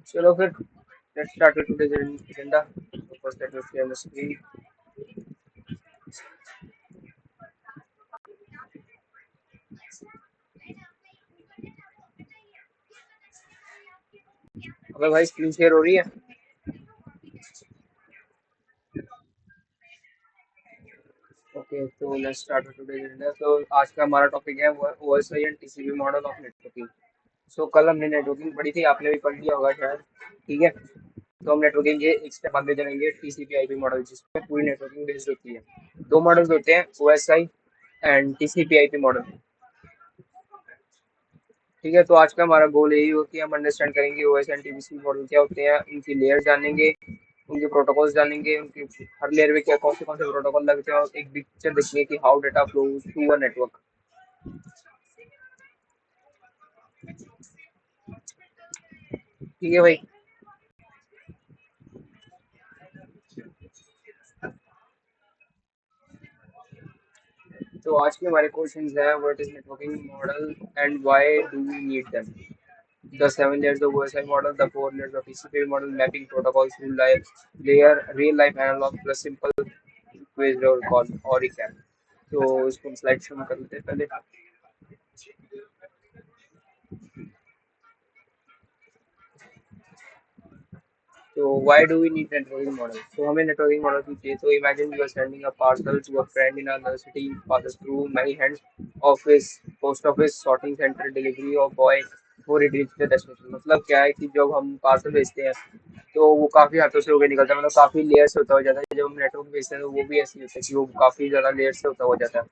चलो फिर let's start with today's agenda. So first let me share the screen. अगर भाई स्क्रीन शेयर हो रही है? ओके, तो let's start with today's agenda. तो आज का हमारा टॉपिक है OSI and TCP model of networking. So कल हमने नेटवर्किंग पढ़ी थी, आपने भी पढ़ लिया होगा शायद। ठीक है, तो हम नेटवर्किंग के एक स्टेप आगे जाएंगे, टीसीपी आईपी मॉडल जिसमें पूरी नेटवर्किंग बेस्ड होती है। दो मॉडल्स होते हैं, OSI and TCP IP model. ठीक है, तो आज का हमारा गोल यही हो कि हम अंडरस्टैंड करेंगे ओएस एंड टीसीपी मॉडल क्या होते हैं, उनकी लेयर जानेंगे, उनके प्रोटोकॉल्स जानेंगे, उनके हर लेयर में क्या कौन से प्रोटोकॉल लगते हैं, और एक पिक्चर देखेंगे कि how data flows through a network. ठीक है भाई। तो आज के हमारे क्वेश्चंस हैं, what is networking model and why do we need them, the seven layers of OSI model, the four layers of TCP model, mapping protocols, full life layer, real life analog plus simple quiz or call और recap। तो इसको हम slide show में कर लेते हैं पहले। तो why do we need networking model? तो हमें नेटवर्किंग मॉडल की चाहिए। तो imagine you are sending a parcel to a friend in another city, passes through many hands, office, post office, sorting centre, delivery और बॉय वो reach the destination. मतलब क्या है कि जब हम पार्सल भेजते हैं तो वो काफी हाथों से होकर निकलता है, मतलब काफी लेयर से होता हो जाता है। जब हम नेटवर्क भेजते हैं तो वो भी ऐसे ही होता है कि वो काफी ज्यादा लेयर से होता हो जाता है।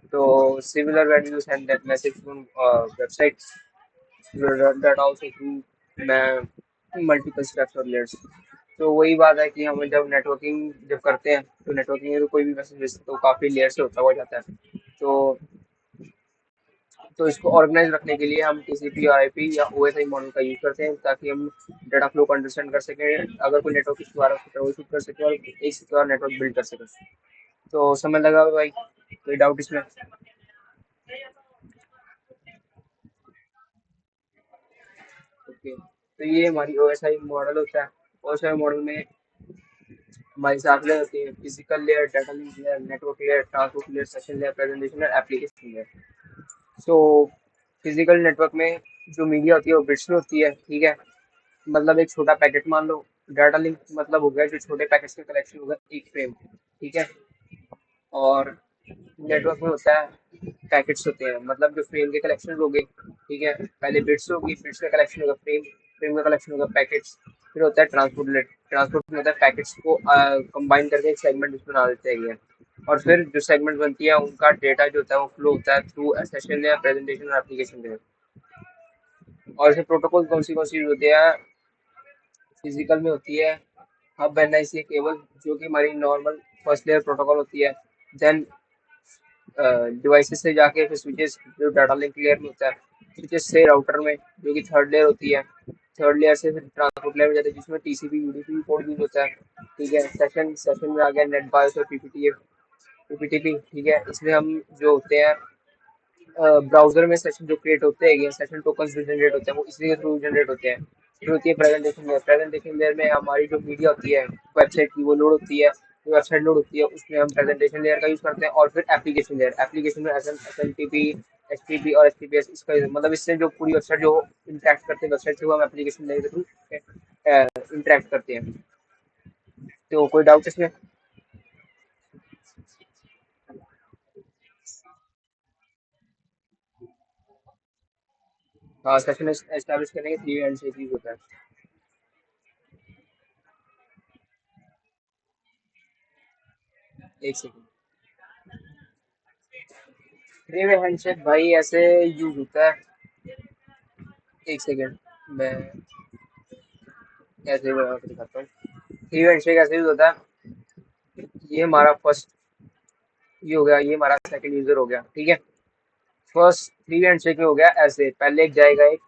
तो similar when you send that message from websites that also through multiple steps और लेयर्स। तो वही बात है कि हम जब नेटवर्किंग जब करते हैं तो नेटवर्किंग में तो कोई भी मैसेज भेजते हैं तो काफी लेयर से होता हुआ जाता है। तो इसको ऑर्गेनाइज रखने के लिए हम टीसीपी और आईपी या ओएसआई मॉडल का यूज करते हैं, ताकि हम डाटा फ्लो को अंडरस्टैंड कर सकें, अगर कोई नेटवर्क इशू आ रहा है तो ट्रबल शूट कर सके और एक सिक्योर नेटवर्क बिल्ड कर सके। तो समय लगा भाई, कोई डाउट इसमें? ओके, तो ये हमारी ओएसआई मॉडल होता है। ओएसआई मॉडल में हमारी सात लेयर होती है, physical layer, data link layer, network layer, transport layer, session layer, presentation और application layer. So physical network में जो मीडिया होती है वो बिट्स में होती है। ठीक है, मतलब एक छोटा पैकेट मान लो। डाटा लिंक मतलब हो गया जो छोटे पैकेट्स का कलेक्शन होगा एक फ्रेम। ठीक है, और नेटवर्क में होता है पैकेट्स होते हैं, मतलब जो फ्रेम के कलेक्शन हो गए। ठीक है, पहले बिट्स होगी, बिट्स का कलेक्शन होगा फ्रेम, फ्रेम का कलेक्शन होगा पैकेट्स। फिर होता है ट्रांसपोर्ट, ट्रांसपोर्ट में होता है पैकेट्स को कंबाइन करके एक सेगमेंट उसमें बना देते हैं। और फिर जो सेगमेंट बनती है उनका डेटा जो होता है वो फ्लो होता है थ्रू सेशन लेयर, प्रेजेंटेशन और एप्लीकेशन लेयर। और इसमें प्रोटोकॉल कौन सी होती है? फिजिकल में होती है हब एंड आईसी केबल, जो कि हमारी नॉर्मल फर्स्ट लेयर प्रोटोकॉल होती है। देन डिवाइसेस से जाके फिर स्विचेस जो डाटा लिंक लेयर में होता है, स्विचेस से राउटर में जो कि थर्ड लेयर होती है। थर्ड लेयर से फिर ट्रांसपोर्ट लेयर में जाते हैं जिसमें टीसीपी यूडीपी कोड यूज होता है। ठीक है, सेशन में आ गया नेट बायोस और पीपीटीपी। ठीक है, इसमें हम जो होते हैं ब्राउजर में सेशन जो क्रिएट होते हैं, सेशन टोकन जो जनरेट होते हैं वो इसी के थ्रू जनरेट होते हैं। फिर होती है प्रेजेंटेशन लेयर। प्रेजेंटेशन लेयर में हमारी जो मीडिया होती है वेबसाइट की वो लोड होती है, जो वेबसाइट लोड होती है उसमें हम प्रेजेंटेशन लेयर का यूज करते हैं। और फिर एप्लीकेशन लेयर, एप्लीकेशन में एसएमटीपी, एचटीटीपी और एचटीटीपीएस इसका मतलब इससे जो पूरी वेबसाइट जो इंटरेक्ट करते हैं वेबसाइट से वो हम एप्लीकेशन लेयर के थ्रू इंटरेक्ट करते हैं। तो कोई डाउट इसमें? हाँ, सेशन एस्टैब्लिश करने के थ्री एंड से यूज होता है। एक सेकंड, थ्री वे हैंडशेक भाई ऐसे यूज होता है। एक सेकंड, मैं ऐसे बना के दिखाता हूँ। थ्री वे हैंडशेक ऐसे यूज होता है। ये हमारा फर्स्ट ये हो गया, ये हमारा सेकंड यूजर हो गया। ठीक है, फर्स्ट थ्री वे हैंडशेक में हो गया ऐसे, पहले एक जाएगा एक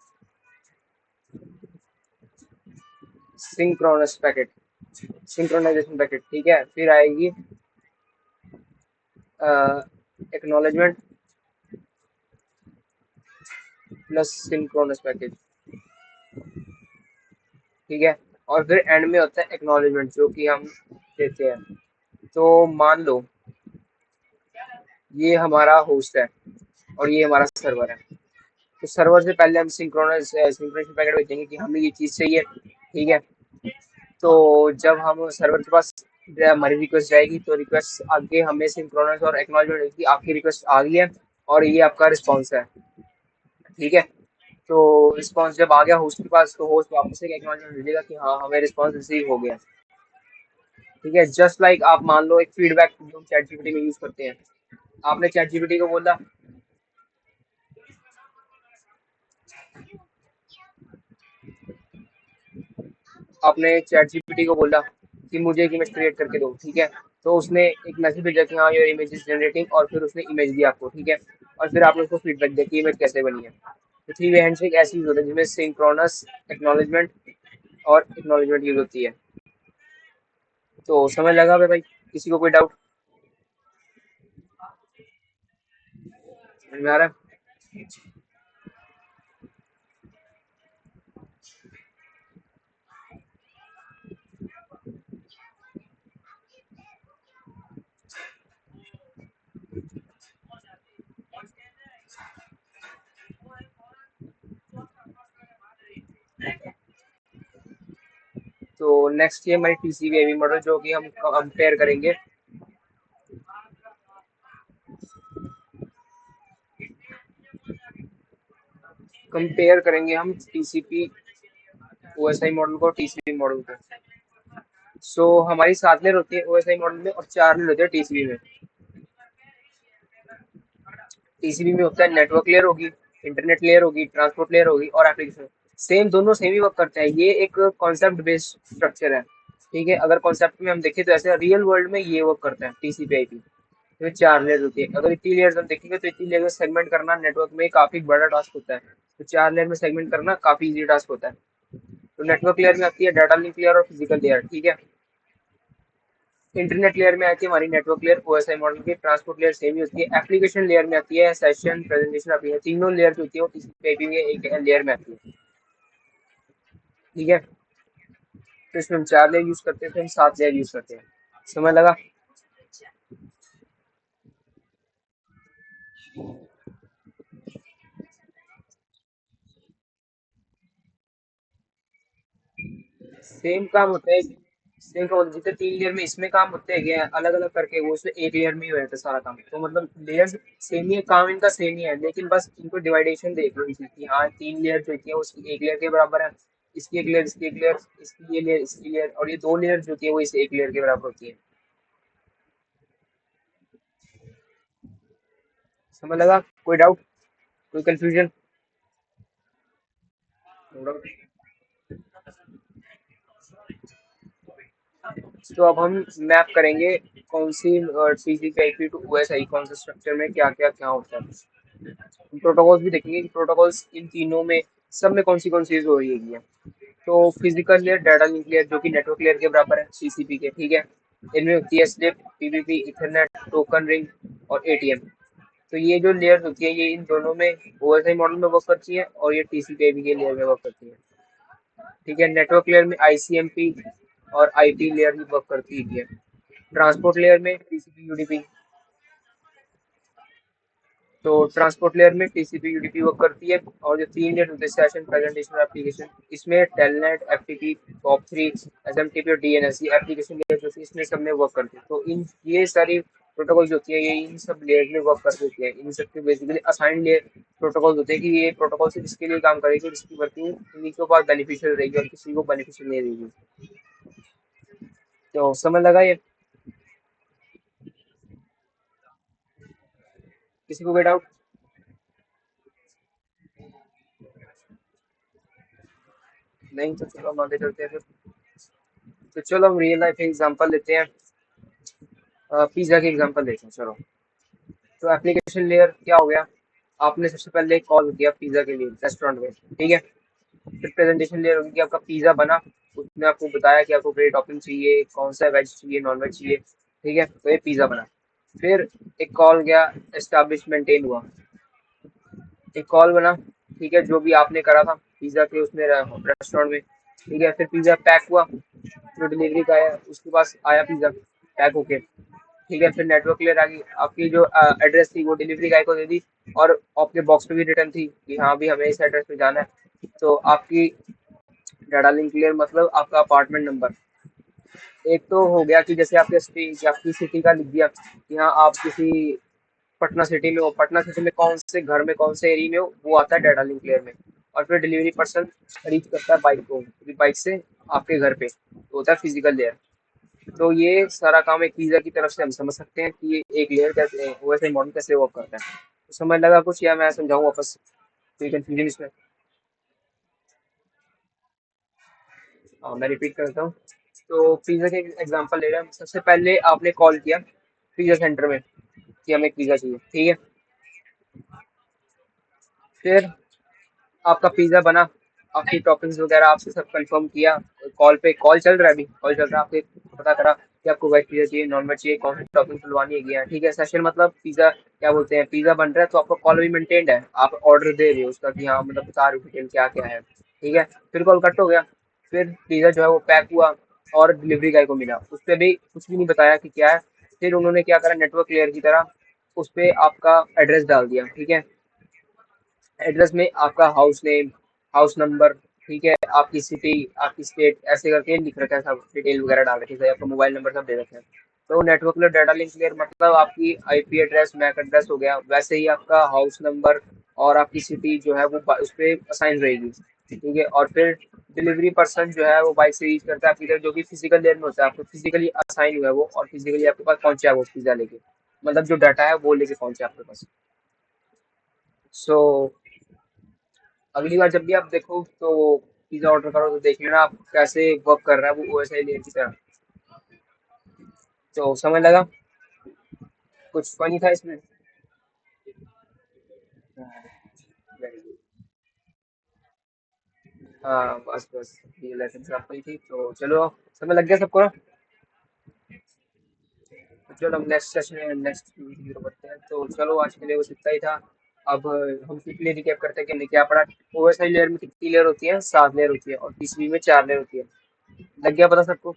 सिंक्रोनस पैकेट, सिंक्रोनाइजेशन पैकेट। ठीक है, फिर आएगी एक्नॉलेजमेंट प्लस सिंक्रोनस पैकेट। ठीक है। और फिर एंड में होता है एक्नॉलेजमेंट जो कि हम देते हैं। तो मान लो ये हमारा होस्ट है और ये हमारा सर्वर है। तो सर्वर से पहले हम सिंक्रोनाइजेशन पैकेट भेजेंगे कि हमें ये चीज़ चाहिए, ठीक है। तो जब हम सर्वर के पास हमारी रिक्वेस्ट जाएगी तो रिक्वेस्ट आगे हमें सिंक्रोनाइज और एक्नॉलेजमेंट होगी, आपकी रिक्वेस्ट आ गई है और ये आपका रिस्पॉन्स है, ठीक है। तो रिस्पॉन्स जब आ गया होस्ट के पास तो होस्ट वापस एक एक्नॉलेजमेंट भेजेगा कि हाँ हमें रिस्पॉन्स रिसीव हो गया, ठीक है। जस्ट लाइक आप मान लो एक फीडबैक जो हम चैट जीपीटी में यूज करते हैं। आपने चैट जीपीटी को बोला, आपने चैट जीपीटी को बोला कि मुझे एक इमेज क्रिएट करके दो, ठीक है। तो उसने एक मैसेज भेजा कि हाँ योर इमेज इज जनरेटिंग और फिर उसने इमेज दी आपको, ठीक है। और फिर आपने उसको फीडबैक दिया कि इमेज कैसे बनी है। तो थ्री वे हैंडशेक ऐसी यूज होता है जिसमें सिंक्रोनस एक्नॉलेजमेंट और एक्नॉलेजमेंट यूज होती है। तो समझ लगा भाई? किसी को कोई डाउट? समझ में आ रहा है? तो नेक्स्ट ये हमारी टीसीपी आईपी मॉडल जो कि हम कंपेयर करेंगे। कंपेयर करेंगे हम टीसीपी ओएसआई मॉडल को टीसीपी मॉडल को। सो हमारी 7 लेयर होती है ओएसआई मॉडल में और 4 लेयर होती है टीसीपी में। टीसीपी में होता है नेटवर्क लेयर होगी, इंटरनेट लेयर होगी, ट्रांसपोर्ट लेयर होगी और एप्लीकेशन। सेम दोनों सेम ही वर्क करते हैं, ये एक कॉन्सेप्ट बेस्ड स्ट्रक्चर है, ठीक है। अगर कॉन्सेप्ट में हम देखें तो ऐसे रियल वर्ल्ड में ये वर्क करता है टीसीपी आईपी। तो 4 लेयर होती है। अगर इतनी लेयर्स हम देखेंगे तो इतनी लेयर में सेगमेंट करना नेटवर्क में काफी बड़ा टास्क होता है। तो 4 लेयर में सेगमेंट करना काफी इजी टास्क होता है। तो नेटवर्क लेयर में आती है डाटा लिंक लेयर और फिजिकल लेयर, ठीक है। इंटरनेट लेयर में आती है हमारी नेटवर्क लेयर ओएसआई मॉडल की। ट्रांसपोर्ट लेयर सेम ही होती है। एप्लीकेशन लेयर में आती है सेशन प्रेजेंटेशन आती है। तीनों लेयर जो होती है वो टीसीपी में एक लेयर में आती है, ठीक है। तो इसमें हम 4 लेयर यूज करते हैं, तो हम 7 लेयर यूज करते हैं। समझ लगा? सेम काम होता है। सेम काम होता है जितने 3 लेयर में इसमें काम होते हैं अलग अलग करके वो इसमें एक लेयर में ही हो जाता है सारा काम। तो मतलब लेयर्स सेम ही है, काम इनका सेम ही है, लेकिन बस इनको डिवाइडेशन देख लो इसी की। हाँ 3 लेयर जो होती है वो उसकी एक लेयर के बराबर है, इसकी एक लेयर, इसकी एक लेयर, इसकी ये लेयर, इसकी लेयर, और ये 2 लेयर जो होती है वो इस एक लेयर के बराबर होती है। समझ लगा? कोई डाउट, कोई कंफ्यूजन? No doubt. तो अब हम मैप करेंगे कौन सी टीसीपी/आईपी टू ओएसआई कौन से स्ट्रक्चर में क्या क्या क्या होता है। प्रोटोकॉल्स भी देखेंगे कि प्रोटोकॉल्स इन तीनों में सब में कौन सी यूज हो रही है। तो physical layer data link layer जो कि नेटवर्क लेयर के बराबर है टीसीपी के, ठीक है। इनमें होती है slip, PPP, Ethernet, token ring और एटीएम। तो ये जो लेयर होती है ये इन दोनों में ओएसआई मॉडल में वर्क करती है और ये टीसीपी के लेयर में वर्क करती है, ठीक है। नेटवर्क लेयर में आईसीएमपी और आईपी लेयर में वर्क करती है। ट्रांसपोर्ट लेयर में टीसीपी यूडीपी। तो ट्रांसपोर्ट लेयर में टीसीपी यूडीपी वर्क करती है। और जो 3 लेयर होते हैं सेशन प्रेजेंटेशन एप्लीकेशन, इसमें टेलनेट, एफटीपी, पॉप3, एसएमटीपी और डीएनएस ये एप्लीकेशन लेयर जो है इसमें सब में वर्क करती है। तो इन ये सारी प्रोटोकॉल जो होती है ये इन सब लेयर में वर्क करती होती है। इन सब के बेसिकली असाइंड लेयर प्रोटोकॉल होते हैं कि ये प्रोटोकॉल सिर्फ इसके लिए काम करेगी और इसकी वर्किंग इन्हीं के पास बेनिफिशियल रहेगी और किसी को बेनिफिशियल नहीं रहेगी। तो समझ लगा ये? किसी को कोई डाउट? नहीं तो चलो हम आगे चलते हैं फिर। तो चलो हम रियल लाइफ एग्जांपल लेते हैं। पिज्जा की एग्जांपल लेते हैं चलो। तो एप्लीकेशन लेयर क्या हो गया? आपने सबसे पहले कॉल किया पिज्जा के लिए रेस्टोरेंट में, ठीक है। फिर प्रेजेंटेशन लेयर होगी कि आपका पिज्जा बना, उसने आपको बताया कि आपको ग्रेट टॉपिंग चाहिए, कौन सा वेज चाहिए, नॉन वेज चाहिए, ठीक है। तो ये पिज्जा बना। फिर एक कॉल गया, एस्टैब्लिश मेंटेन हुआ, एक कॉल बना, ठीक है, जो भी आपने करा था पिज्जा के उसमें रेस्टोरेंट में। ठीक है, फिर पिज्जा पैक हुआ, जो डिलीवरी का आया उसके पास आया पिज्जा पैक होके। ठीक है, फिर नेटवर्क लेयर आ गई, आपकी जो एड्रेस थी वो डिलीवरी गाय को दे दी, और आपके बॉक्स पे भी रिटर्न थी कि हाँ भी हमें इस एड्रेस पे जाना है। तो आपकी डाटा लिंक क्लियर मतलब आपका अपार्टमेंट नंबर। एक तो हो गया कि जैसे आपकी सिटी का लिख दिया कि हाँ आप किसी पटना सिटी में हो, पटना सिटी में कौन से घर में कौन से एरिया में हो वो आता है डाटा लिंक लेयर में। और फिर डिलीवरी पर्सन रीच करता है बाइक को, बाइक से आपके घर पे, तो होता है फिजिकल लेयर। तो ये सारा काम एक पिज्जा की तरफ से हम समझ सकते हैं कि ये एक लेयर कैसे ओएसआई मॉडल कैसे वर्क करता है। तो समझ लगा कुछ, या मैं समझाऊं वापस, कोई कंफ्यूजन इसमें? हाँ, मैं रिपीट करता हूँ। तो पिज्जा के एग्जांपल ले रहे हैं। सबसे पहले आपने कॉल किया पिज्जा सेंटर में कि हमें एक पिज्जा चाहिए, ठीक है। फिर आपका पिज्जा बना, आपकी टॉपिंग्स वगैरह आपसे सब कंफर्म किया, कॉल पे कॉल चल रहा है, अभी कॉल चल रहा है, आपके पता करा कि आपको वेज पिज्जा चाहिए, नॉन वेज चाहिए, कौन सी टॉपिंग खुलवानी है क्या, ठीक है। सेशन मतलब पिज्जा क्या बोलते हैं, पिज्जा बन रहा है तो आपका कॉल भी मेंटेन्ड है, आप ऑर्डर दे रहे हो उसका कि हाँ मतलब बता रहे हो डिटेल क्या क्या है, ठीक है। फिर कॉल कट हो गया, फिर पिज्जा जो है वो पैक हुआ और डिलीवरी गाय को मिला, उस पर भी कुछ भी नहीं बताया कि क्या है। फिर उन्होंने क्या करा, नेटवर्क लेयर की तरह उस पर आपका एड्रेस डाल दिया, ठीक है। एड्रेस में आपका हाउस नेम, हाउस नंबर, ठीक है, आपकी सिटी, आपकी स्टेट, ऐसे करके लिख रखा है, सब डिटेल वगैरह डाल रखी है, आपका मोबाइल नंबर सब दे रखे हैं। तो नेटवर्क में डाटा लिंक क्लियर मतलब आपकी आईपी एड्रेस, मैक एड्रेस हो गया, वैसे ही आपका हाउस नंबर और आपकी सिटी जो है वो उस पर असाइन रहेगी, ठीक है। और फिर डिलीवरी पर्सन जो है वो बाइक से रीच करता है आपकी तरफ, जो कि फिजिकल लेयर में होता है, आपको फिजिकली असाइन हुआ है वो, और फिजिकली आपके पास पहुंचा है वो पिज्जा लेके, मतलब जो डाटा है वो लेके पहुंचे आपके पास। सो अगली बार जब भी आप देखो तो पिज्जा ऑर्डर करो तो देख लेना आप कैसे वर्क कर रहा है वो ओएसआई लेयर की तरह। तो समझ लगा, कुछ फनी था इसमें? Very good. हाँ बस बस, ये लेसन एग्जाम्पल थी, तो चलो समय लग गया सबको ना। तो चलो हम नेक्स्ट सेशन, नेक्स्ट वीडियो करते हैं। तो चलो आज के लिए बस इतना ही था। अब हम क्विकली रिकैप करते हैं कि हमने क्या पढ़ा। ओएसआई लेयर में कितनी लेयर होती है, 7 लेयर होती है, और टीसीपी में 4 लेयर होती है। लग गया पता सबको?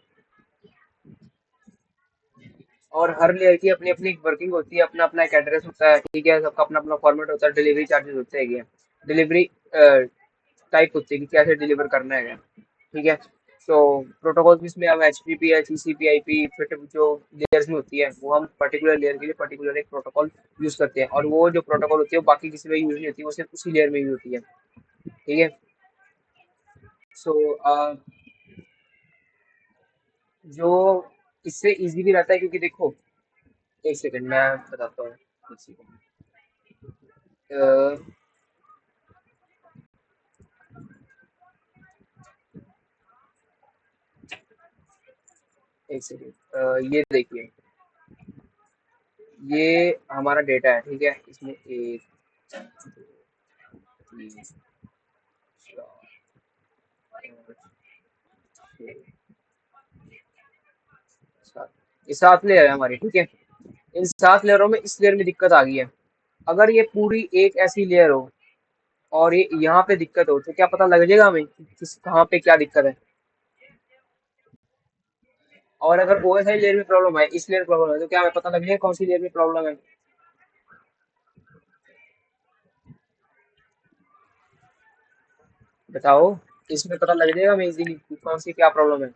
और हर लेयर की अपनी अपनी वर्किंग होती है, अपना अपना एक एड्रेस होता है, ठीक है, सबका अपना अपना फॉर्मेट होता है, डिलीवरी चार्जेस होते हैं, डिलीवरी टाइप होती है कि कैसे डिलीवर करना है, ठीक है। तो प्रोटोकॉल इसमें हम H P P, H C P I P, फिर जो लेयर्स में होती है वो हम पर्टिकुलर लेयर के लिए पर्टिकुलर एक प्रोटोकॉल यूज करते हैं, और वो जो प्रोटोकॉल होती है वो बाकी किसी में यूज नहीं होती, वो सिर्फ उसी लेयर में यूज होती है, ठीक है। सो जो इससे इजी भी रहता है, क्योंकि देखो, एक सेकंड मैं बताता हूँ किसी को। अ, एक सेकंड, ये देखिए, ये हमारा डेटा है, ठीक है। इसमें एक, तीन, चार, पाँच, छः, सात, ये 7 लेयर है हमारी, ठीक है। इन 7 लेयरों में इस लेयर में दिक्कत आ गई है। अगर ये पूरी एक ऐसी लेयर हो और ये यहाँ पे दिक्कत हो, तो क्या पता लग जाएगा हमें कि किस कहाँ पे क्या दिक्कत है? और अगर ओएसआई लेयर में प्रॉब्लम है, इस लेयर में प्रॉब्लम है, तो क्या हमें पता लग जाएगा कौन सी लेयर में प्रॉब्लम है? बताओ, इसमें पता लग जाएगा हमें इजीली कौन सी क्या प्रॉब्लम है।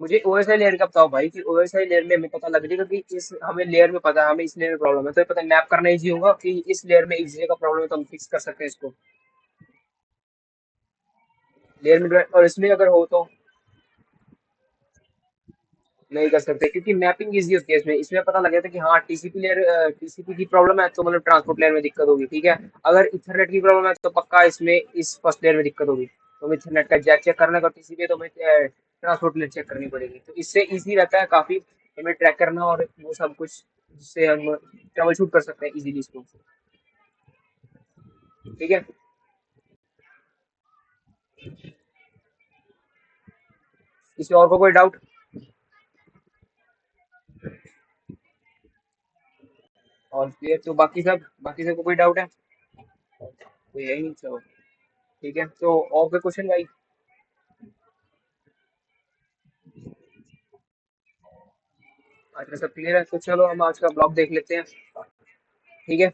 मुझे ओएसआई लेयर का बताओ भाई, कि ओएसआई लेयर में हमें पता लग जाएगा कि इस हमें लेयर में पता है, हमें इस लेयर में प्रॉब्लम है, तो ये पता मैप करना इजी होगा कि इस लेयर में इस जगह का प्रॉब्लम है, तो हम फिक्स कर सकते हैं इसको लेयर में। और इसमें अगर हो तो नहीं कर सकते, क्योंकि मैपिंग इजी होती है इसमें। इसमें पता लग जाता है कि हाँ टीसीपी लेयर, टीसीपी की प्रॉब्लम है तो मतलब ट्रांसपोर्ट लेयर में दिक्कत होगी, ठीक है। अगर इथरनेट की प्रॉब्लम है तो पक्का इसमें इस फर्स्ट लेयर में दिक्कत होगी, तो हमें इथरनेट का जैक चेक करना है, टीसीपी तो हमें ट्रांसपोर्ट लेयर चेक करनी पड़ेगी। तो इससे इजी रहता है काफी हमें ट्रैक करना और वो सब कुछ, जिससे हम ट्रबल शूट कर सकते हैं इजीली इसको, ठीक है। किसी और को कोई डाउट? All clear. तो बाकी सब को कोई डाउट है? कोई है ही नहीं, चलो ठीक है। तो और कोई क्वेश्चन भाई? अच्छा सब क्लियर है, तो चलो हम आज का ब्लॉग देख लेते हैं। ठीक है।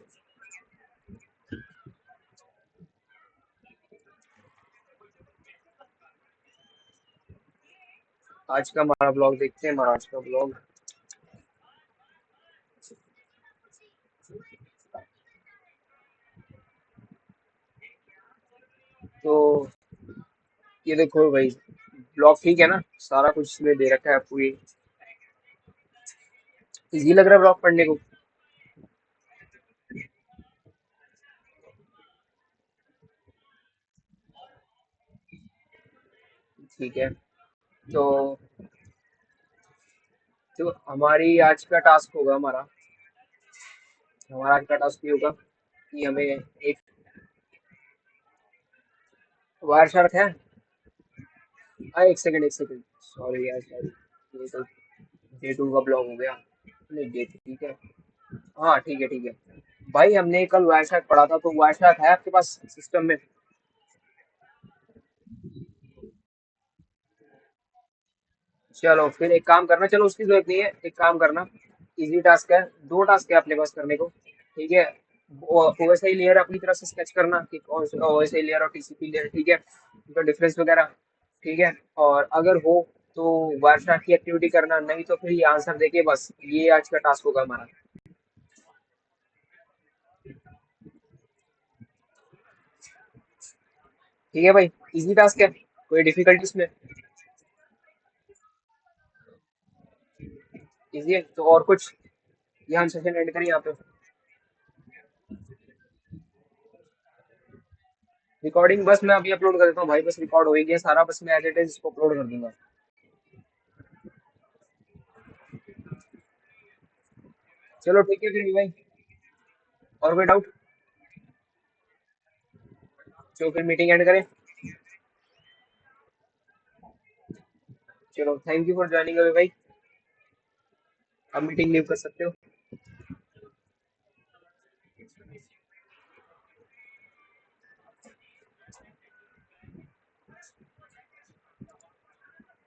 आज का हमारा ब्लॉग देखते हैं, हमारा आज का ब्लॉग। तो ये देखो भाई, ब्लॉग ठीक है ना, सारा कुछ इसमें दे रखा है आपको। ये इजी लग रहा है ब्लॉग पढ़ने को? ठीक है। तो हमारी आज का टास्क होगा, हमारा आज का टास्क ये होगा कि हमें एक वायर शार्क है। एक सेकंड, सॉरी यार, सॉरी। ये तो डे टू का ब्लॉग हो गया। नहीं डे, ठीक है। हाँ ठीक है, ठीक है। भाई हमने कल वायर शार्क पढ़ा था, तो वायर शार्क है आपके पास सिस्टम में? चलो फिर एक काम करना, चलो उसकी जरूरत नहीं है, एक काम करना। इजी टास्क है, दो टास्क है अपने पास करने को। ठीक है। ओएसआई लेयर अपनी तरफ से स्केच करना कि ओएसआई लेयर और टीसीपी लेयर, ठीक है, उनका डिफरेंस वगैरह। ठीक है। और अगर हो तो वायरशार्क की एक्टिविटी करना, नहीं तो फिर ये आंसर देके बस, ये आज का टास्क होगा हमारा। ठीक है भाई, इजी टास्क है, कोई डिफिकल्टी इसमें? इजी है तो और कुछ, ये हम सेशन एंड करें यहाँ पे। रिकॉर्डिंग बस मैं अभी अपलोड कर देता हूँ भाई, बस रिकॉर्ड हो ही गया सारा, बस मैं एज इट इज इसको अपलोड कर दूंगा। चलो ठीक है फिर भाई, और कोई डाउट? चलो फिर मीटिंग एंड करें। चलो थैंक यू फॉर ज्वाइनिंग अभी भाई, अब मीटिंग लीव कर सकते हो।